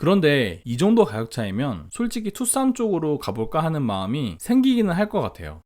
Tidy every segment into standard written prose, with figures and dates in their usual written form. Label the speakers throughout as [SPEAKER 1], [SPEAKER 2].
[SPEAKER 1] 그런데 이 정도 가격 차이면 솔직히 투싼 쪽으로 가볼까 하는 마음이 생기기는 할 것 같아요.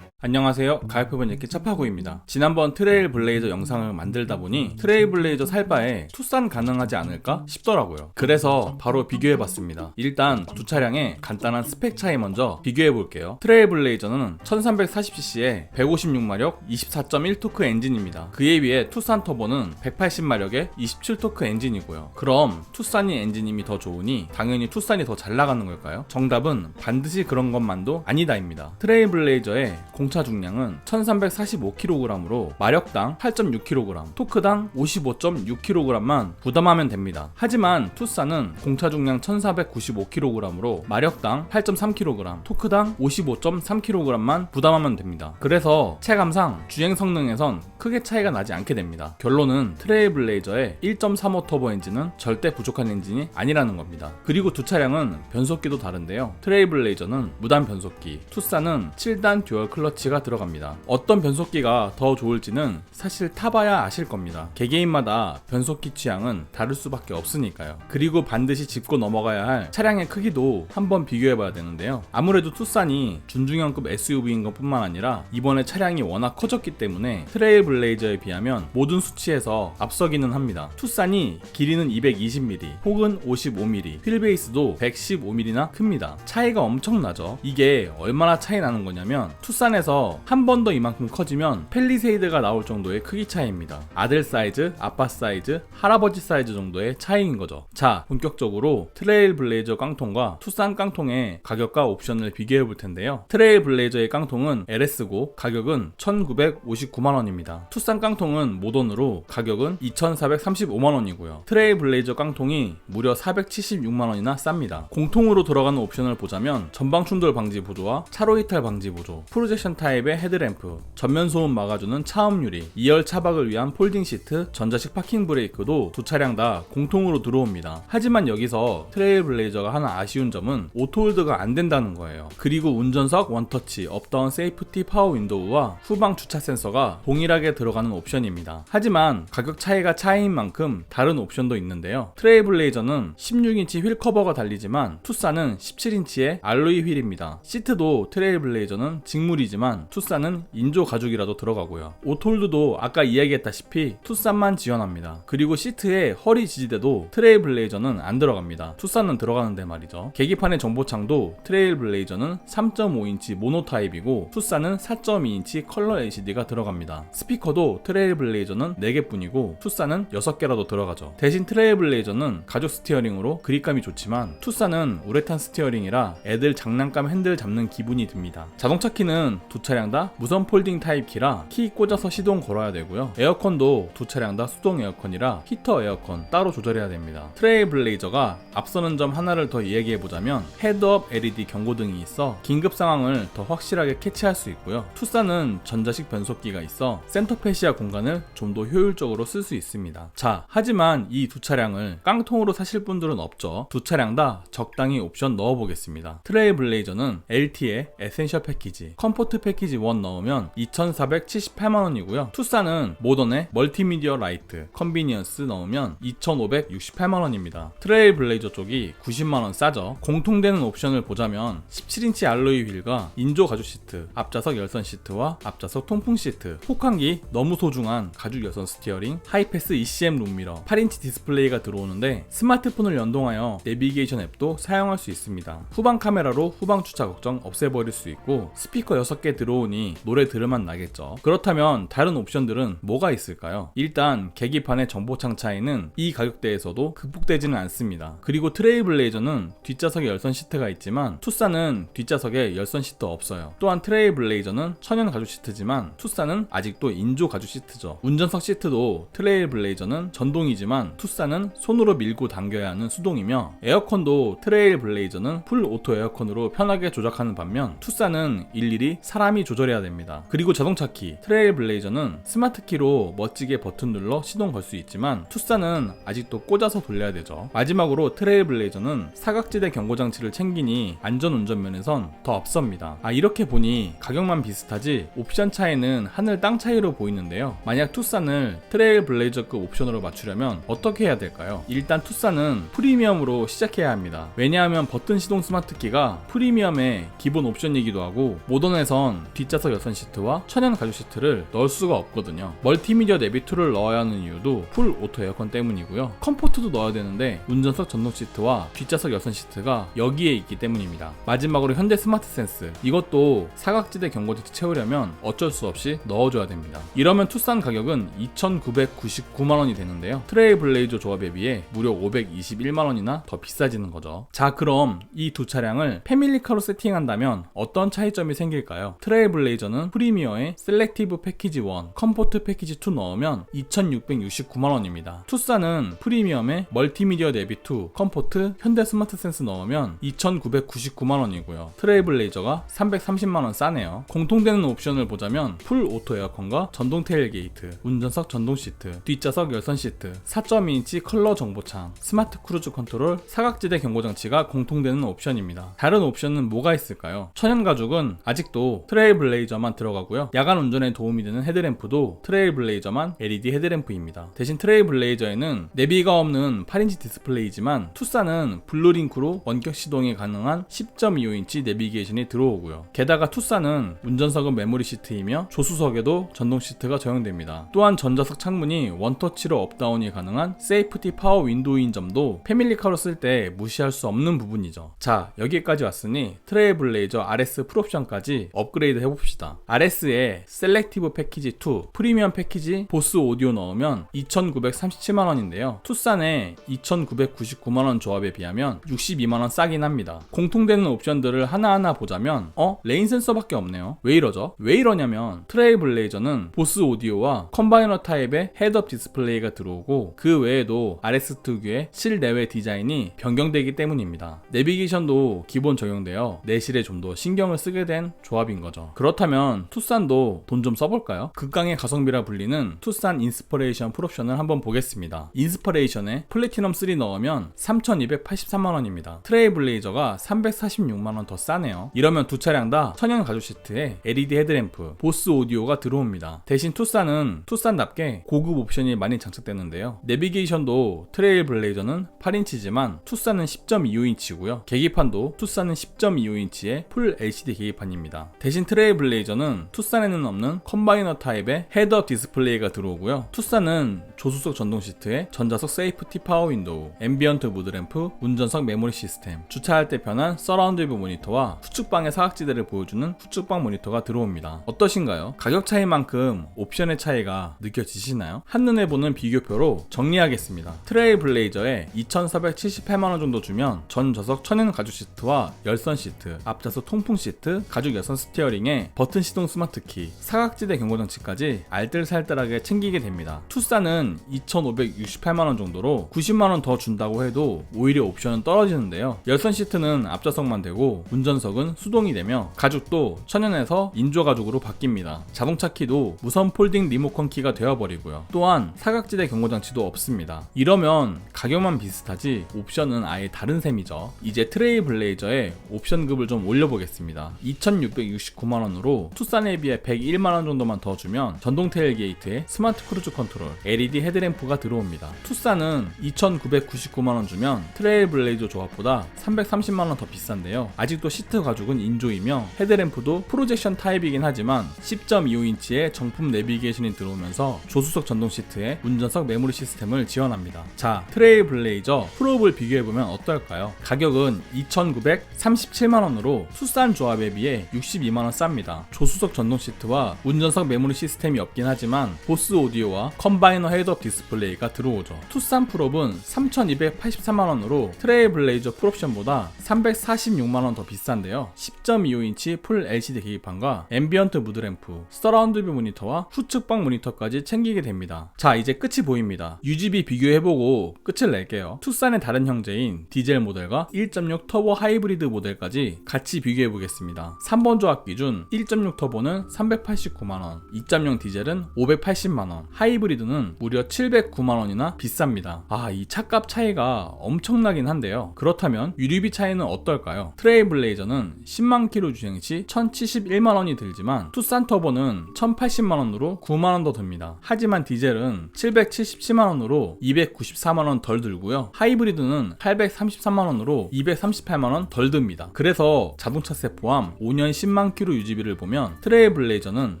[SPEAKER 1] 안녕하세요, 가격표본 읽기 차파구입니다. 지난번 트레일 블레이저 영상을 만들다 보니 트레일 블레이저 살 바에 투싼 가능하지 않을까 싶더라고요. 그래서 바로 비교해봤습니다. 일단 두 차량의 간단한 스펙 차이 먼저 비교해볼게요. 트레일 블레이저는 1340cc에 156마력 24.1토크 엔진입니다. 그에 비해 투싼 터보는 180마력의 27토크 엔진이고요. 그럼 투싼이 엔진임이 더 좋으니 당연히 투싼이 더 잘 나가는 걸까요? 정답은 반드시 그런 것만도 아니다입니다. 트레일 블레이저의 공차 중량은 1345kg으로 마력당 8.6kg, 토크당 55.6kg만 부담하면 됩니다. 하지만 투싼은 공차 중량 1495kg으로 마력당 8.3kg, 토크당 55.3kg만 부담하면 됩니다. 그래서 체감상 주행 성능에선 크게 차이가 나지 않게 됩니다. 결론은 트레일 블레이저의 1.35 터보 엔진은 절대 부족한 엔진이 아니라는 겁니다. 그리고 두 차량은 변속기도 다른데요. 트레일 블레이저는 무단 변속기, 투싼은 7단 듀얼 클러치가 들어갑니다. 어떤 변속기가 더 좋을지는 사실 타봐야 아실 겁니다. 개개인마다 변속기 취향은 다를 수밖에 없으니까요. 그리고 반드시 짚고 넘어가야 할 차량의 크기도 한번 비교해봐야 되는데요. 아무래도 투싼이 준중형급 SUV인 것 뿐만 아니라 이번에 차량이 워낙 커졌기 때문에 트레일 블레이저에 비하면 모든 수치에서 앞서기는 합니다. 투싼이 길이는 220mm 혹은 55mm, 휠베이스도 115mm나 큽니다. 차이가 엄청나죠. 이게 얼마나 차이 나는 거냐면 투싼에서 한 번 더 이만큼 커지면 펠리세이드가 나올 정도의 크기 차이입니다. 아들 사이즈, 아빠 사이즈, 할아버지 사이즈 정도의 차이인 거죠. 자, 본격적으로 트레일 블레이저 깡통과 투싼 깡통의 가격과 옵션을 비교해 볼 텐데요. 트레일 블레이저의 깡통은 LS고 가격은 1959만원입니다. 투싼 깡통은 모던으로 가격은 2435만원이고요. 트레일 블레이저 깡통이 무려 476만원이나 쌉니다. 공통으로 들어가는 옵션을 보자면 전방 충돌 방지 보조와 차로 이탈 방지 보조, 프로젝션 타입의 헤드램프, 전면 소음 막아주는 차음 유리, 2열 차박을 위한 폴딩 시트, 전자식 파킹 브레이크도 두 차량 다 공통으로 들어옵니다. 하지만 여기서 트레일 블레이저가 하나 아쉬운 점은 오토홀드가 안 된다는 거예요. 그리고 운전석 원터치, 업다운 세이프티 파워 윈도우와 후방 주차 센서가 동일하게 들어가는 옵션입니다. 하지만 가격 차이가 차이인 만큼 다른 옵션도 있는데요. 트레일 블레이저는 16인치 휠 커버가 달리지만 투싼은 17인치의 알로이 휠입니다. 시트도 트레일 블레이저는 직물이지만 투싼은 인조 가죽이라도 들어가고요. 오토홀드도 아까 이야기했다시피 투싼만 지원합니다. 그리고 시트에 허리 지지대도 트레일 블레이저는 안 들어갑니다. 투싼은 들어가는데 말이죠. 계기판의 정보창도 트레일 블레이저는 3.5인치 모노 타입이고 투싼은 4.2인치 컬러 LCD가 들어갑니다. 스피커도 트레일 블레이저는 4개뿐이고 투싼은 6개라도 들어가죠. 대신 트레일 블레이저는 가죽 스티어링으로 그립감이 좋지만 투싼은 우레탄 스티어링이라 애들 장난감 핸들 잡는 기분이 듭니다. 자동차 키는 두 차량 다 무선 폴딩 타입 키라 키 꽂아서 시동 걸어야 되고요. 에어컨도 두 차량 다 수동 에어컨이라 히터 에어컨 따로 조절해야 됩니다. 트레일 블레이저가 앞서는 점 하나를 더 이야기해보자면 헤드업 LED 경고등이 있어 긴급 상황을 더 확실하게 캐치할 수 있고요. 투싼은 전자식 변속기가 있어 센터페시아 공간을 좀 더 효율적으로 쓸 수 있습니다. 자, 하지만 이 두 차량을 깡통으로 사실 분들은 없죠. 두 차량 다 적당히 옵션 넣어보겠습니다. 트레일 블레이저는 LTE 에센셜 패키지, 컴포트 패키지 1 넣으면 2478만원이고요. 투싼은 모던의 멀티미디어 라이트, 컨비니언스 넣으면 2568만원입니다. 트레일 블레이저 쪽이 90만원 싸죠. 공통되는 옵션을 보자면 17인치 알로이 휠과 인조 가죽 시트, 앞좌석 열선 시트와 앞좌석 통풍 시트, 혹한기 너무 소중한 가죽 열선 스티어링, 하이패스 ECM 룸미러, 8인치 디스플레이가 들어오는데 스마트폰을 연동하여 내비게이션 앱도 사용할 수 있습니다. 후방 카메라로 후방 주차 걱정 없애버릴 수 있고 스피커 6개 들어오니 노래 들으면 나겠죠. 그렇다면 다른 옵션들은 뭐가 있을까요? 일단 계기판의 정보창 차이는 이 가격대에서도 극복되지는 않습니다. 그리고 트레일 블레이저는 뒷좌석에 열선 시트가 있지만 투싼은 뒷좌석에 열선 시트 없어요. 또한 트레일 블레이저는 천연 가죽 시트지만 투싼은 아직도 인조 가죽 시트죠. 운전석 시트도 트레일 블레이저는 전동이지만 투싼은 손으로 밀고 당겨야 하는 수동이며 에어컨도 트레일 블레이저는 풀 오토 에어컨으로 편하게 조작하는 반면 투싼은 일일이 사람이 조절해야 됩니다. 그리고 자동차 키, 트레일 블레이저는 스마트 키로 멋지게 버튼 눌러 시동 걸 수 있지만 투싼은 아직도 꽂아서 돌려야 되죠. 마지막으로 트레일 블레이저는 사각지대 경고장치를 챙기니 안전운전 면에선 더 앞섭니다. 이렇게 보니 가격만 비슷하지 옵션 차이는 하늘 땅 차이로 헷갈려 보이는데요. 만약 투싼을 트레일블레이저급 옵션으로 맞추려면 어떻게 해야 될까요? 일단 투싼은 프리미엄으로 시작해야 합니다. 왜냐하면 버튼 시동 스마트키가 프리미엄의 기본 옵션이기도 하고 모던에선 뒷좌석 여선 시트와 천연 가죽 시트를 넣을 수가 없거든요. 멀티미디어 내비 툴을 넣어야 하는 이유도 풀 오토 에어컨 때문이고요. 컴포트도 넣어야 되는데 운전석 전동 시트와 뒷좌석 여선 시트가 여기에 있기 때문입니다. 마지막으로 현대 스마트 센스, 이것도 사각지대 경고지트 채우려면 어쩔 수 없이 넣어줘야 됩니다. 이러면 투싼 가격은 2,999만원이 되는데요. 트레일블레이저 조합에 비해 무려 521만원이나 더 비싸지는 거죠. 자, 그럼 이 두 차량을 패밀리카로 세팅한다면 어떤 차이점이 생길까요? 트레일블레이저는 프리미어에 셀렉티브 패키지 1, 컴포트 패키지 2 넣으면 2,669만원입니다. 투싼은 프리미엄에 멀티미디어 내비 2, 컴포트, 현대 스마트 센스 넣으면 2,999만원이고요. 트레일블레이저가 330만원 싸네요. 공통되는 옵션을 보자면 풀 오토 에어컨과 전동 테일게이트, 운전석 전동 시트, 뒷좌석 열선 시트, 4.2인치 컬러 정보창, 스마트 크루즈 컨트롤, 사각지대 경고장치가 공통되는 옵션입니다. 다른 옵션은 뭐가 있을까요? 천연 가죽은 아직도 트레일블레이저만 들어가고요. 야간 운전에 도움이 되는 헤드램프도 트레일블레이저만 LED 헤드램프입니다. 대신 트레일블레이저에는 내비가 없는 8인치 디스플레이지만 투싼은 블루링크로 원격 시동이 가능한 10.25인치 내비게이션이 들어오고요. 게다가 투싼은 운전석은 메모리 시트이며 조수석에도 전동 시트가 적용됩니다. 또한 전자석 창문이 원터치로 업다운이 가능한 세이프티 파워 윈도우인 점도 패밀리카로 쓸 때 무시할 수 없는 부분이죠. 자, 여기까지 왔으니 트레일블레이저 RS 풀옵션까지 업그레이드 해봅시다. RS에 셀렉티브 패키지 2, 프리미엄 패키지, 보스 오디오 넣으면 2,937만원인데요. 투싼에 2,999만원 조합에 비하면 62만원 싸긴 합니다. 공통되는 옵션들을 하나하나 보자면 레인 센서밖에 없네요. 왜 이러죠? 왜 이러냐면 트레일블레이저는 보스 오디오와 컴바이너 타입의 헤드업 디스플레이가 들어오고 그 외에도 RS 특유의 실내외 디자인이 변경되기 때문입니다. 내비게이션도 기본 적용되어 내실에 좀 더 신경을 쓰게 된 조합인 거죠. 그렇다면 투싼도 돈 좀 써볼까요? 극강의 가성비라 불리는 투싼 인스퍼레이션 풀옵션을 한번 보겠습니다. 인스퍼레이션에 플래티넘 3 넣으면 3,283만원입니다. 트레일블레이저가 346만원 더 싸네요. 이러면 두 차량 다 천연 가죽 시트에 LED 헤드램프, 보스 오디오가 들어옵니다. 대신 투싼은 투싼답게 고급 옵션이 많이 장착되는데요. 내비게이션도 트레일블레이저는 8인치지만 투싼은 10.25인치고요. 계기판도 투싼은 10.25인치의 풀 LCD 계기판입니다. 대신 트레일블레이저는 투싼에는 없는 컴바이너 타입의 헤드업 디스플레이가 들어오고요. 투싼은 조수석 전동 시트에 전자석 세이프티 파워 윈도우, 앰비언트 무드램프, 운전석 메모리 시스템, 주차할 때 편한 서라운드 뷰 모니터와 후측방의 사각지대를 보여주는 후측방 모니터가 들어옵니다. 어떠신가요? 가격 차이만큼 옵션의 차이가 느껴지시나요? 한눈에 보는 비교표로 정리하겠습니다. 트레일블레이저에 2,478만원 정도 주면 전 좌석 천연 가죽 시트와 열선 시트, 앞좌석 통풍 시트, 가죽 여선 스티어링에 버튼 시동 스마트키, 사각지대 경고장치까지 알뜰살뜰하게 챙기게 됩니다. 투싼은 2,568만원 정도로 90만원 더 준다고 해도 오히려 옵션은 떨어지는데요. 열선 시트는 앞좌석만 되고 운전석은 수동이 되며 가죽도 천연에서 인조 가죽으로 바뀝니다. 자동차 키도 무선 폴딩 리모컨 키가 되어버리고요. 또한 사각지대 경고장치도 없습니다. 이러면 가격만 비슷하지 옵션은 아예 다른 셈이죠. 이제 트레일블레이저의 옵션급을 좀 올려보겠습니다. 2,669만원으로 투싼에 비해 101만원 정도만 더 주면 전동 테일게이트에 스마트 크루즈 컨트롤, LED 헤드램프가 들어옵니다. 투싼은 2,999만원 주면 트레일블레이저 조합보다 330만원 더 비싼데요. 아직도 시트 가죽은 인조이며 헤드램프도 프로젝션 타입이긴 하지만 10.25인치의 정품 내비게이션이 들어오면서 조수석 전동 시트에 운전석 메모리 시스템을 지원합니다. 자, 트레일블레이저 풀업을 비교해보면 어떨까요? 가격은 2,937만원으로 투싼 조합에 비해 62만원 쌉니다. 조수석 전동 시트와 운전석 메모리 시스템이 없긴 하지만 보스 오디오와 컴바이너 헤드업 디스플레이가 들어오죠. 투싼 풀업은 3,283만원으로 트레일블레이저 풀옵션보다 346만원 더 비싼데요. 10.25인치 풀 LCD 계기판과 앰비언트 무드램프, 서라운드 뷰 모니터와 후측방 모니터까지 챙기게 됩니다. 자, 이제 끝이 보입니다. UGB 비교해보고 끝을 낼게요. 투싼의 다른 형제인 디젤 모델과 1.6 터보 하이브리드 모델까지 같이 비교해보겠습니다. 3번 조합 기준 1.6 터보는 389만원, 2.0 디젤은 580만원, 하이브리드는 무려 709만원이나 비쌉니다. 이 차값 차이가 엄청나긴 한데요. 그렇다면 유류비 차이는 어떨까요? 트레일블레이저는 10만 킬로 주행 시 1,071만원이 들지만 투싼 터보는 1,080 780만원으로 9만원 더 듭니다. 하지만 디젤은 777만원으로 294만원 덜 들고요. 하이브리드는 833만원으로 238만원 덜 듭니다. 그래서 자동차세 포함 5년 10만 킬로 유지비를 보면 트레일블레이저는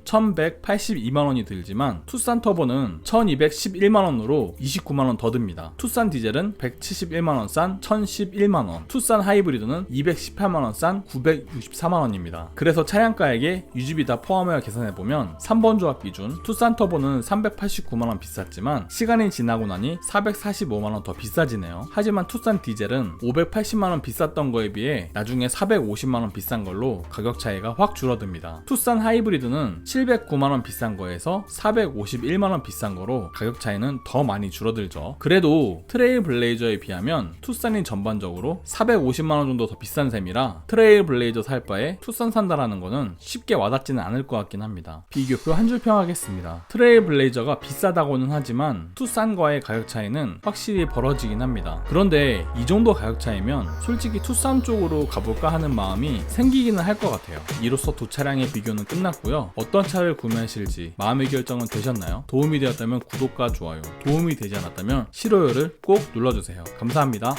[SPEAKER 1] 1182만원이 들지만 투싼 터보는 1211만원으로 29만원 더 듭니다. 투싼 디젤은 171만원 싼 1011만원, 투싼 하이브리드는 218만원 싼 964만원입니다. 그래서 차량가액에 유지비 다 포함하여 계산해보면 3번 조합 기준 투싼 터보는 389만원 비쌌지만 시간이 지나고 나니 445만원 더 비싸지네요. 하지만 투싼 디젤은 580만원 비쌌던 거에 비해 나중에 450만원 비싼 걸로 가격 차이가 확 줄어듭니다. 투싼 하이브리드는 709만원 비싼 거에서 451만원 비싼 거로 가격 차이는 더 많이 줄어들죠. 그래도 트레일블레이저에 비하면 투싼이 전반적으로 450만원 정도 더 비싼 셈이라 트레일블레이저 살 바에 투싼 산다라는 거는 쉽게 와닿지는 않을 것 같긴 합니다. 비교표 한 줄 평하겠습니다. 트레일블레이저가 비싸다고는 하지만 투싼과의 가격 차이는 확실히 벌어지긴 합니다. 그런데 이 정도 가격 차이면 솔직히 투싼 쪽으로 가볼까 하는 마음이 생기기는 할 것 같아요. 이로써 두 차량의 비교는 끝났고요. 어떤 차를 구매하실지 마음의 결정은 되셨나요? 도움이 되었다면 구독과 좋아요, 도움이 되지 않았다면 싫어요를 꼭 눌러주세요. 감사합니다.